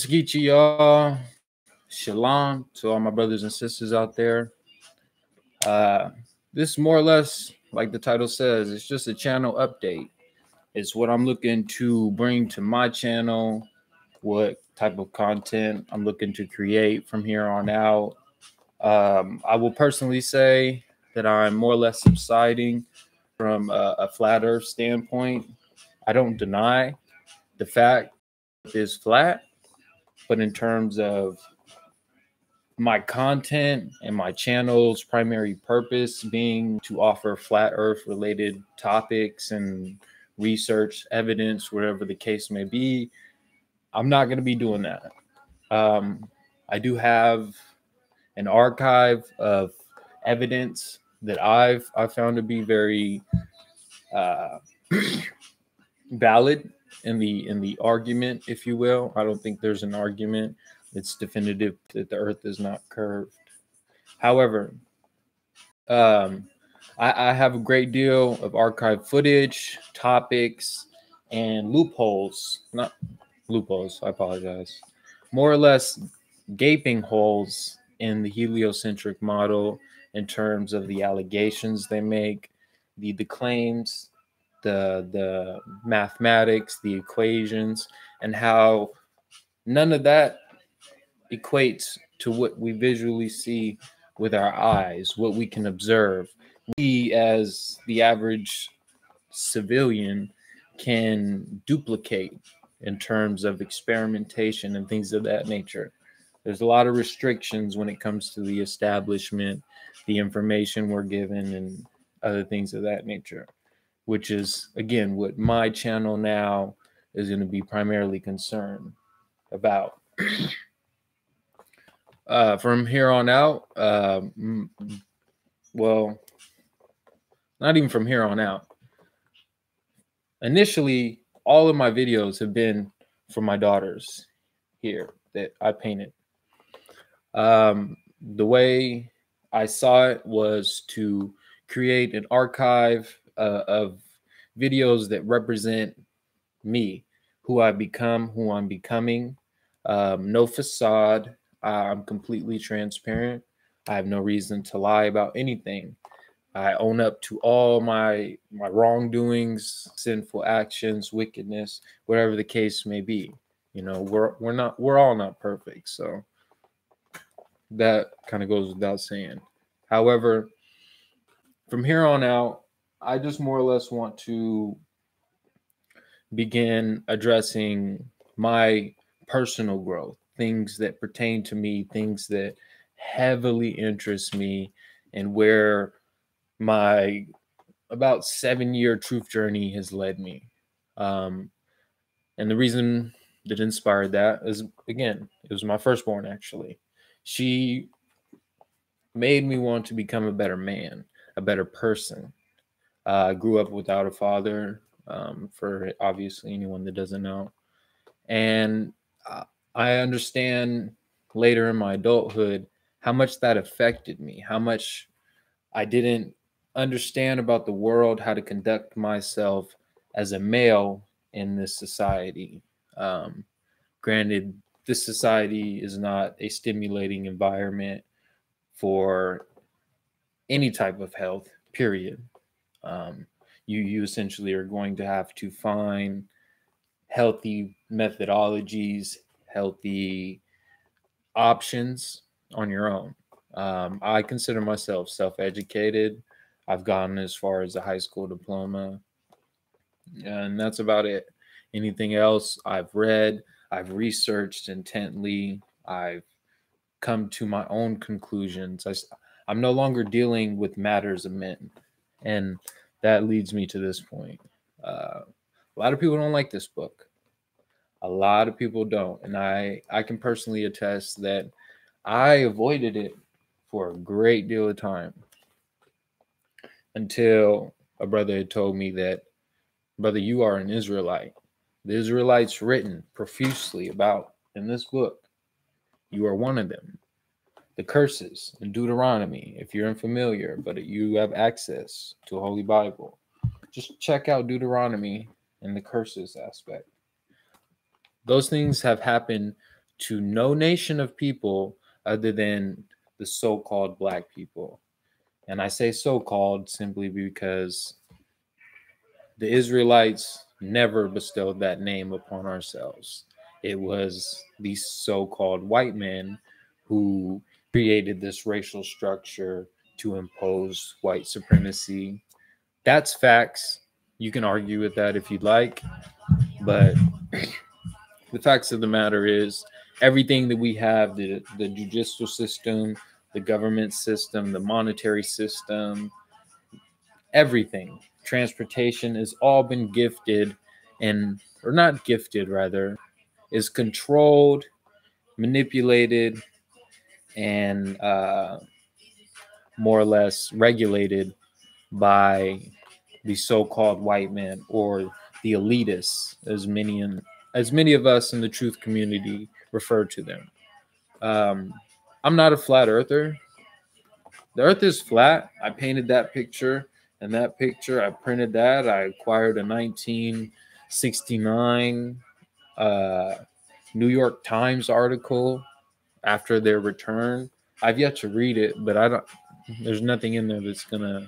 Geechee, y'all. Shalom to all my brothers and sisters out there. This is more or less, like the title says, it's just a channel update. It's what I'm looking to bring to my channel, what type of content I'm looking to create from here on out. I will personally say that I'm more or less subsiding from a flat earth standpoint. I don't deny the fact it is flat, but in terms of my content and my channel's primary purpose being to offer flat earth related topics and research evidence, whatever the case may be, I'm not going to be doing that. I do have an archive of evidence that I've found to be very valid in the argument, if you will. I don't think there's an argument that's definitive that the earth is not curved. However, I have a great deal of archive footage, topics, and loopholes. Not loopholes, I apologize. More or less gaping holes in the heliocentric model in terms of the allegations they make, the claims, the mathematics, the equations, and how none of that equates to what we visually see with our eyes, what we can observe. We, as the average civilian, can duplicate in terms of experimentation and things of that nature. There's a lot of restrictions when it comes to the establishment, the information we're given, and other things of that nature, which is, again, what my channel now is going to be primarily concerned about. From here on out, well, not even from here on out. Initially, all of my videos have been for my daughters here that I painted. The way I saw it was to create an archive of videos that represent me, who I become, who I'm becoming. No facade. I'm completely transparent. I have no reason to lie about anything. I own up to all my wrongdoings, sinful actions, wickedness, whatever the case may be. You know, we're all not perfect, so that kind of goes without saying. However, from here on out, I just more or less want to begin addressing my personal growth, things that pertain to me, things that heavily interest me, and where my about 7-year truth journey has led me. And the reason that inspired that is, again, it was my firstborn, actually. She made me want to become a better man, a better person. I grew up without a father, for obviously anyone that doesn't know. And I understand later in my adulthood how much that affected me, how much I didn't understand about the world, how to conduct myself as a male in this society. Granted, this society is not a stimulating environment for any type of health, period. You essentially are going to have to find healthy methodologies, healthy options on your own. I consider myself self-educated. I've gotten as far as a high school diploma, and that's about it. Anything else I've read, I've researched intently, I've come to my own conclusions. I'm no longer dealing with matters of men, and that leads me to this point. A lot of people don't like this book. A lot of people don't, and I can personally attest that I avoided it for a great deal of time until a brother had told me that, brother, you are an Israelite. The Israelites written profusely about in this book. You are one of them. The curses in Deuteronomy, if you're unfamiliar, but you have access to a Holy Bible, just check out Deuteronomy and the curses aspect. Those things have happened to no nation of people other than the so-called black people. And I say so-called simply because the Israelites never bestowed that name upon ourselves. It was these so-called white men who created this racial structure to impose white supremacy. That's facts. You can argue with that if you'd like, but the facts of the matter is everything that we have, the judicial system, the government system, the monetary system, everything, transportation has all been gifted or not gifted, rather, is controlled, manipulated, and more or less regulated by the so-called white men, or the elitists, as many of us in the truth community refer to them. I'm not a flat earther. The earth is flat. I painted that picture, and that picture, I printed that. I acquired a 1969 New York Times article after their return. I've yet to read it, but there's nothing in there that's gonna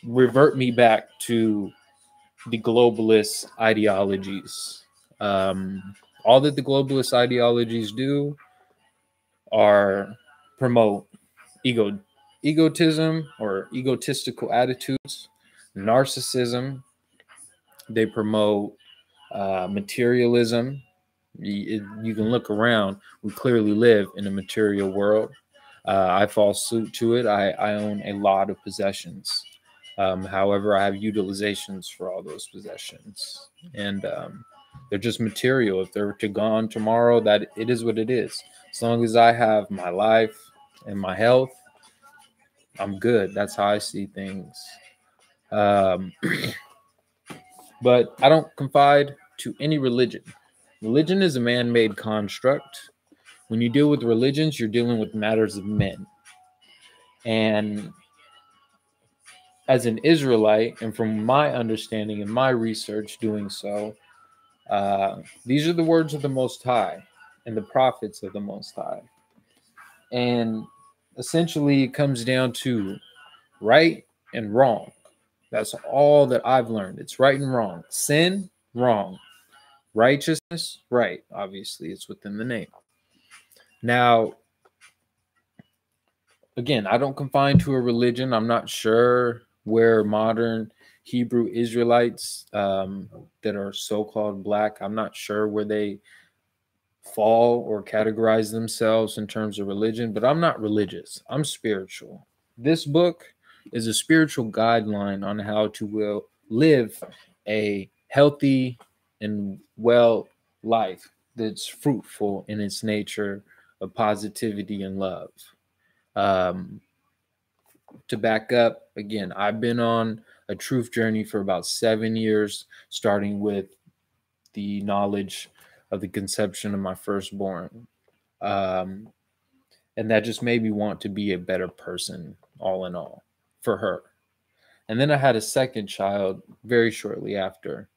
revert me back to the globalist ideologies. All that the globalist ideologies do are promote egotism or egotistical attitudes, narcissism. They promote materialism. You can look around. We clearly live in a material world. I fall suit to it. I own a lot of possessions. However, I have utilizations for all those possessions, and they're just material. If they're to gone tomorrow, that it is what it is. As long as I have my life and my health, I'm good. That's how I see things. But I don't confide to any religion. Religion is a man-made construct. When you deal with religions, you're dealing with matters of men. And as an Israelite, and from my understanding and my research doing so, these are the words of the Most High and the prophets of the Most High. And essentially, it comes down to right and wrong. That's all that I've learned. It's right and wrong. Sin, wrong. Righteousness, right. Obviously, it's within the name. Now, again, I don't confine to a religion. I'm not sure where modern Hebrew Israelites that are so-called black, I'm not sure where they fall or categorize themselves in terms of religion, but I'm not religious. I'm spiritual. This book is a spiritual guideline on how to live a healthy and well life that's fruitful in its nature of positivity and love. To back up, again, I've been on a truth journey for about 7 years, starting with the knowledge of the conception of my firstborn. And that just made me want to be a better person, all in all, for her. And then I had a second child very shortly after,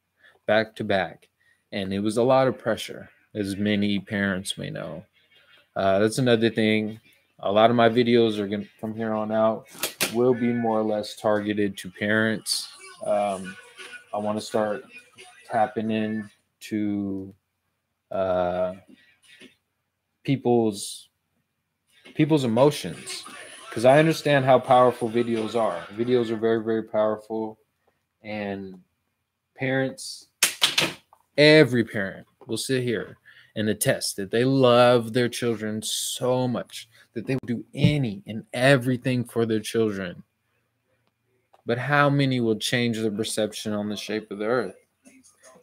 back to back. And it was a lot of pressure, as many parents may know. That's another thing. A lot of my videos are going to, from here on out, will be more or less targeted to parents. I want to start tapping into people's emotions, because I understand how powerful videos are. Videos are very, very powerful, and parents, every parent will sit here and attest that they love their children so much that they will do any and everything for their children. But how many will change their perception on the shape of the earth?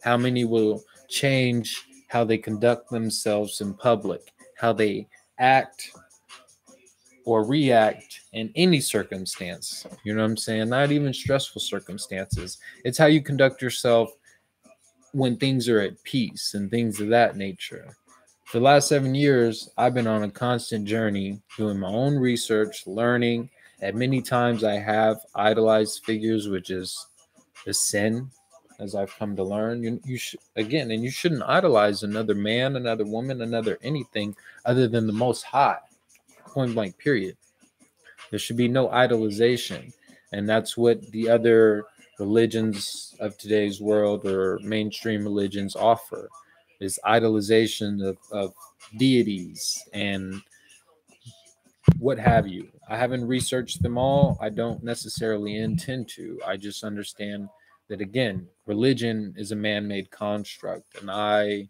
How many will change how they conduct themselves in public, how they act or react in any circumstance? You know what I'm saying? Not even stressful circumstances. It's how you conduct yourself when things are at peace and things of that nature. For the last 7 years, I've been on a constant journey doing my own research, learning. At many times I have idolized figures, which is a sin. as I've come to learn. You should, again, and you shouldn't idolize another man, another woman, another anything other than the Most High. Point blank. Period. There should be no idolization, and that's what the other religions of today's world or mainstream religions offer, is idolization of deities and what have you. I haven't researched them all. I don't necessarily intend to. I just understand that, again, religion is a man-made construct, and I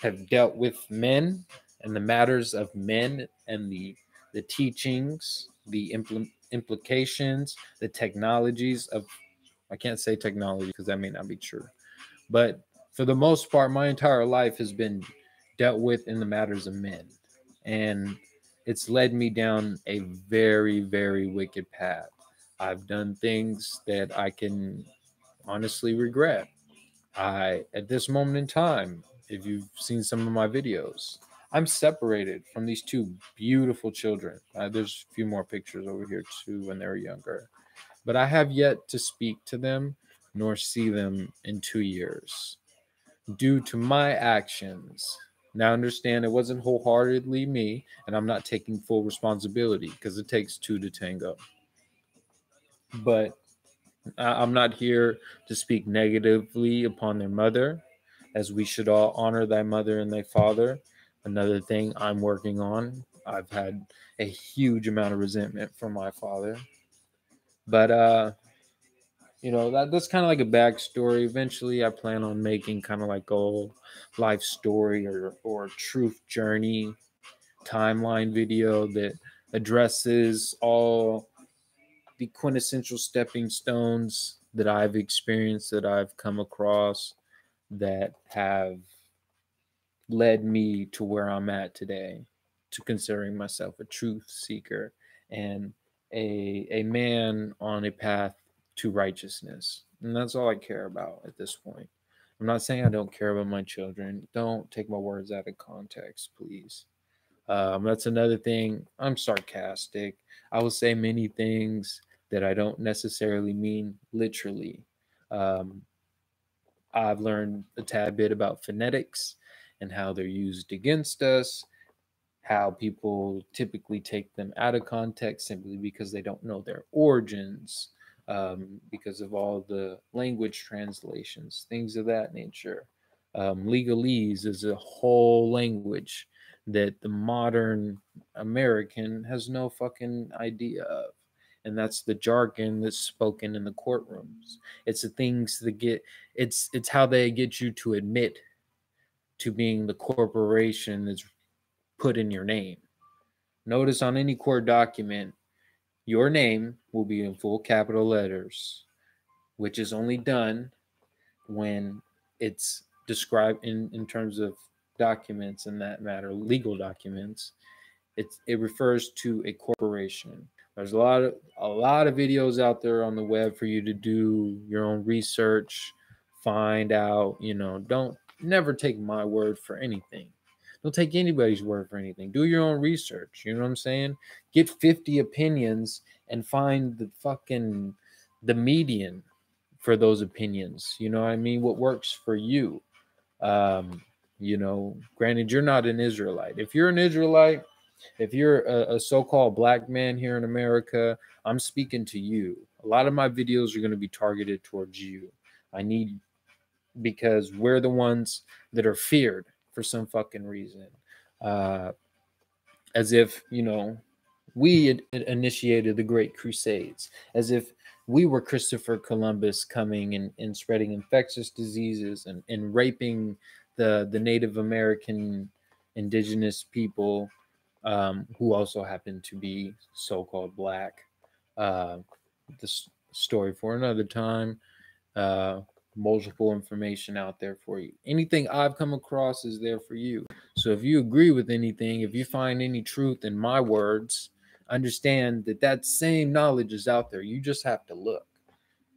have dealt with men and the matters of men and the teachings, the implications, the technologies of, I can't say technology because that may not be true, but for the most part, my entire life has been dealt with in the matters of men. And it's led me down a very, very wicked path. I've done things that I can honestly regret. At this moment in time, if you've seen some of my videos, I'm separated from these two beautiful children. There's a few more pictures over here too when they were younger, but I have yet to speak to them nor see them in 2 years due to my actions. Now, understand it wasn't wholeheartedly me, and I'm not taking full responsibility because it takes two to tango. But I'm not here to speak negatively upon their mother, as we should all honor thy mother and thy father. Another thing I'm working on. I've had a huge amount of resentment from my father. But that's kind of like a backstory. Eventually I plan on making kind of like a life story or truth journey timeline video that addresses all the quintessential stepping stones that I've experienced, that I've come across, that have led me to where I'm at today, to considering myself a truth seeker and a man on a path to righteousness. And that's all I care about at this point. I'm not saying I don't care about my children. Don't take my words out of context, please. That's another thing. I'm sarcastic. I will say many things that I don't necessarily mean literally. Um, I've learned a tad bit about phonetics and how they're used against us, how people typically take them out of context simply because they don't know their origins, because of all the language translations, things of that nature. Legalese is a whole language that the modern American has no fucking idea of. And that's the jargon that's spoken in the courtrooms. It's the things that it's how they get you to admit to being the corporation that's put in your name. Notice on any court document, your name will be in full capital letters, which is only done when it's described in terms of documents in that matter, legal documents. It refers to a corporation. There's a lot of videos out there on the web for you to do your own research, find out. Don't never take my word for anything. Don't take anybody's word for anything. Do your own research. You know what I'm saying? Get 50 opinions and find the median for those opinions. You know what I mean? What works for you? Granted, you're not an Israelite. If you're an Israelite, if you're a so-called black man here in America, I'm speaking to you. A lot of my videos are going to be targeted towards you. Because we're the ones that are feared for some fucking reason. As if, we initiated the Great Crusades, as if we were Christopher Columbus coming and spreading infectious diseases and raping the Native American indigenous people, who also happen to be so-called black. This story for another time. Multiple information out there for you. Anything I've come across is there for you. So if you agree with anything, if you find any truth in my words, understand that same knowledge is out there. You just have to look.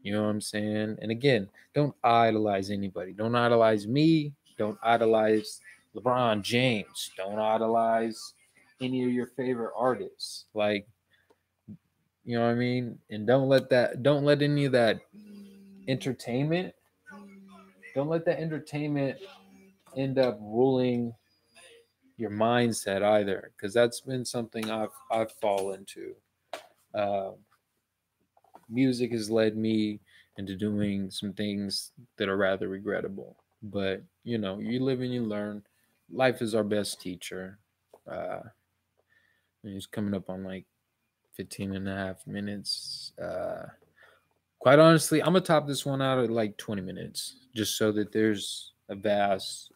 You know what I'm saying? And again, don't idolize anybody. Don't idolize me. Don't idolize LeBron James. Don't idolize any of your favorite artists. Like, you know what I mean? And don't let any of that entertainment Don't let that entertainment end up ruling your mindset either, because that's been something I've fallen to. Uh, Music has led me into doing some things that are rather regrettable. But you live and you learn. Life is our best teacher. Uh, he's coming up on like 15 and a half minutes. Quite honestly, I'm gonna top this one out at like 20 minutes, just so that there's a vast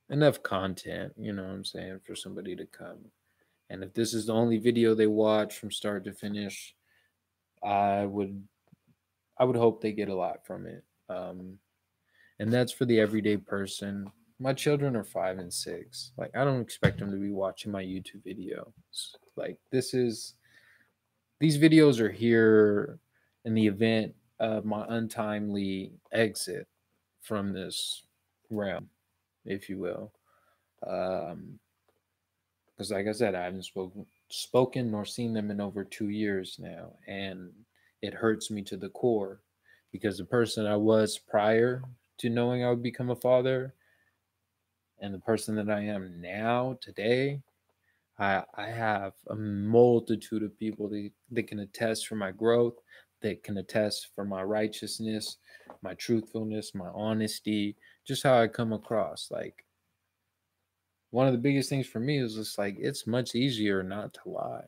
enough content. You know what I'm saying, for somebody to come. And if this is the only video they watch from start to finish, I would I would hope they get a lot from it. And that's for the everyday person. My children are 5 and 6. Like, I don't expect them to be watching my YouTube videos. Like, these videos are here in the event of my untimely exit from this realm, if you will. Because, like I said, I haven't spoken nor seen them in over 2 years now, and it hurts me to the core because the person I was prior to knowing I would become a father and the person that I am now today, I have a multitude of people that can attest for my growth, that can attest for my righteousness, my truthfulness, my honesty, just how I come across. Like, one of the biggest things for me is just like, it's much easier not to lie.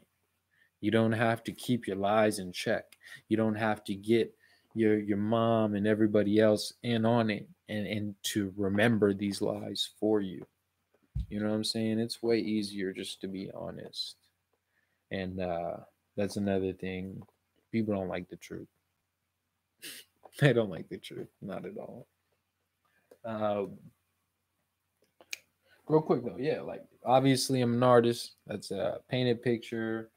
You don't have to keep your lies in check. You don't have to get your mom and everybody else in on it and to remember these lies for you. You know what I'm saying? It's way easier just to be honest. And that's another thing. People don't like the truth. They don't like the truth. Not at all. Uh, Real quick though, yeah, like obviously I'm an artist. That's a painted picture.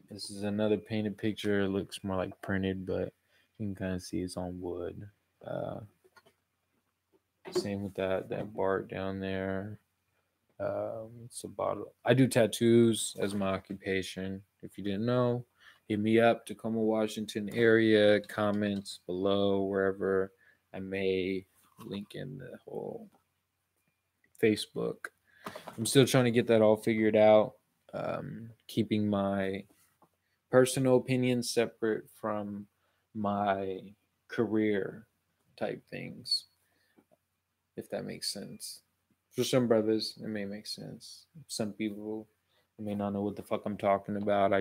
This is another painted picture. It looks more like printed, but you can kind of see it's on wood. Uh, Same with that Bart down there. It's a bottle. I do tattoos as my occupation. If you didn't know, hit me up, Tacoma, Washington area. Comments below wherever. I may link in the whole Facebook. I'm still trying to get that all figured out. Keeping my personal opinions separate from my career type things, if that makes sense. For some brothers, it may make sense. Some people may not know what the fuck I'm talking about.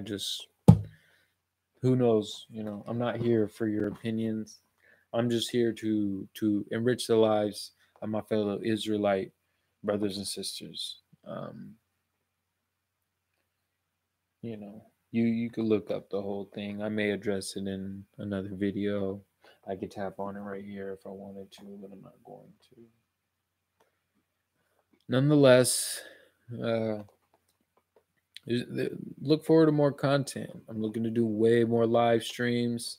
Who knows? I'm not here for your opinions. I'm just here to enrich the lives of my fellow Israelite brothers and sisters. You know, you could look up the whole thing. I may address it in another video. I could tap on it right here if I wanted to, but I'm not going to. Nonetheless, uh, look forward to more content. I'm looking to do way more live streams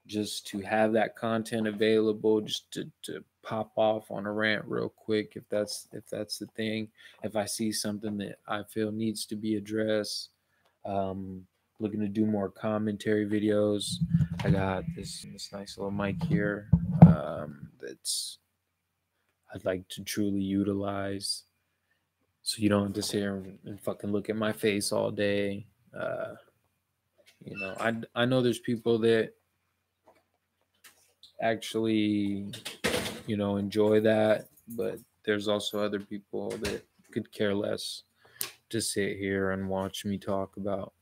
just to have that content available, just to pop off on a rant real quick if that's the thing. If I see something that I feel needs to be addressed. Um, Looking to do more commentary videos. I got this nice little mic here that's I'd like to truly utilize, so you don't have to sit here and fucking look at my face all day. Uh, I know there's people that actually enjoy that, but there's also other people that could care less to sit here and watch me talk about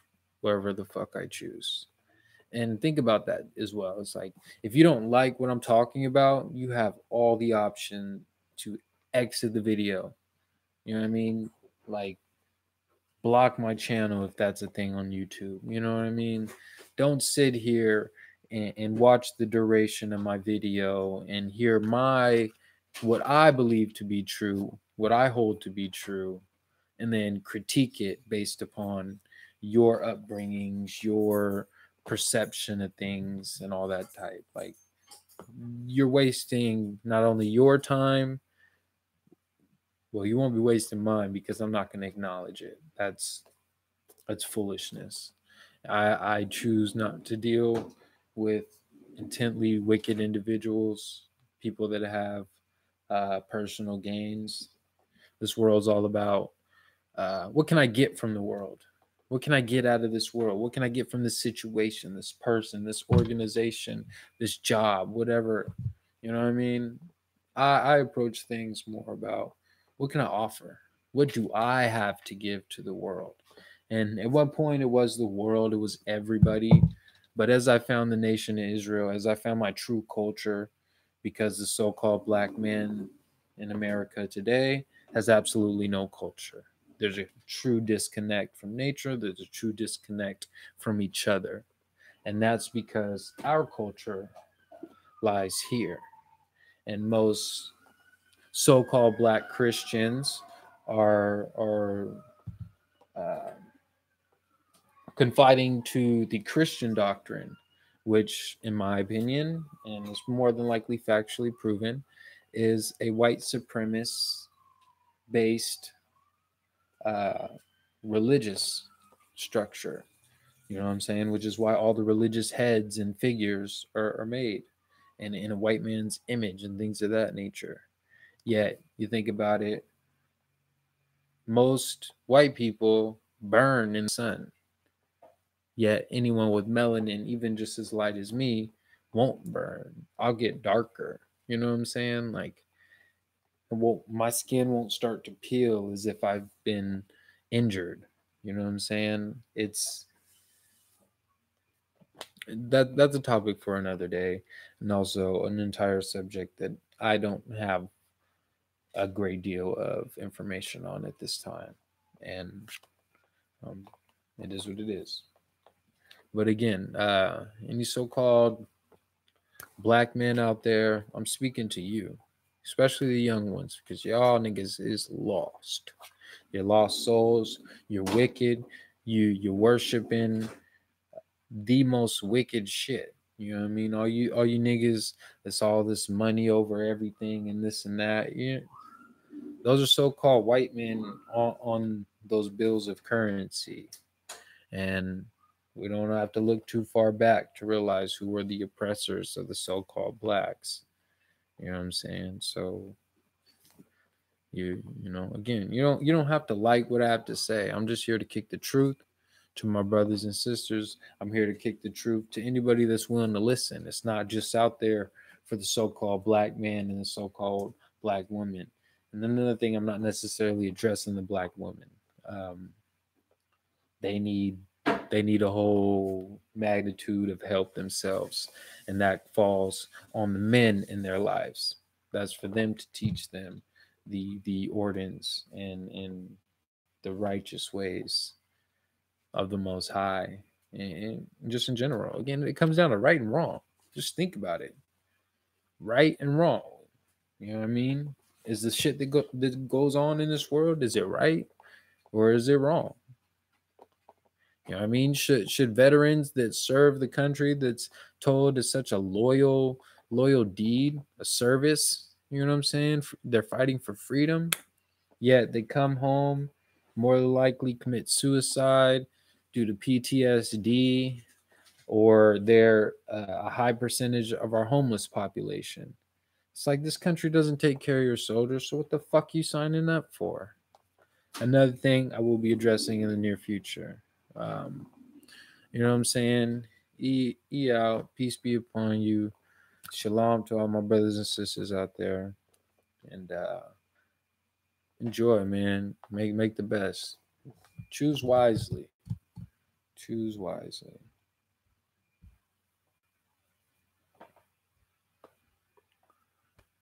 wherever the fuck I choose. And think about that as well. It's like, if you don't like what I'm talking about, you have all the option to exit the video. You know what I mean? Like, block my channel if that's a thing on YouTube. You know what I mean? Don't sit here and watch the duration of my video and hear what I believe to be true, what I hold to be true, and then critique it based upon your upbringings, your perception of things, and all that type. Like, you're wasting not only your time, well, you won't be wasting mine because I'm not going to acknowledge it. That's foolishness. I choose not to deal with intently wicked individuals, people that have personal gains. This world's all about what can I get from the world? What can I get out of this world? What can I get from this situation, this person, this organization, this job, whatever? You know what I mean? I approach things more about what can I offer? What do I have to give to the world? And at one point, it was the world, it was everybody. But as I found the nation of Israel, as I found my true culture, because the so called black man in America today has absolutely no culture. There's a true disconnect from nature, there's a true disconnect from each other. And that's because our culture lies here. And most so-called black Christians are uh, confiding to the Christian doctrine, which, in my opinion, and is more than likely factually proven, is a white supremacist based uh, religious structure. You know what I'm saying? Which is why all the religious heads and figures are made and in a white man's image and things of that nature. Yet, you think about it, most white people burn in the sun. Yet, anyone with melanin, even just as light as me, won't burn. I'll get darker. You know what I'm saying? Like, my skin won't start to peel as if I've been injured. You know what I'm saying? It's that's a topic for another day, and also an entire subject that I don't have a great deal of information on at this time, and um, it is what it is. But again, any so-called black men out there, I'm speaking to you, especially the young ones, because y'all niggas is lost. You're lost souls. You're wicked. You're worshiping the most wicked shit. You know what I mean? All you niggas that's all this money over everything and this and that. Yeah, those are so-called white men on those bills of currency. And we don't have to look too far back to realize who were the oppressors of the so-called blacks. You know what I'm saying? So again, you don't have to like what I have to say. I'm just here to kick the truth to my brothers and sisters. I'm here to kick the truth to anybody that's willing to listen. It's not just out there for the so-called black man and the so-called black woman. And another thing, I'm not necessarily addressing the black woman. Um, they need they need a whole magnitude of help themselves, and that falls on the men in their lives. That's for them to teach them the ordinance and the righteous ways of the Most High, and just in general. Again, it comes down to right and wrong. Just think about it, right and wrong. You know what I mean? Is the shit that goes on in this world, is it right or is it wrong? You know what I mean? Should veterans that serve the country that's told is such a loyal deed, a service, you know what I'm saying? They're fighting for freedom, yet they come home, more than likely commit suicide due to PTSD, or they're a high percentage of our homeless population. It's like this country doesn't take care of your soldiers, so what the fuck you signing up for? Another thing I will be addressing in the near future. Um, you know what I'm saying? E out. Peace be upon you. Shalom to all my brothers and sisters out there. And enjoy, man. Make the best. Choose wisely. Choose wisely.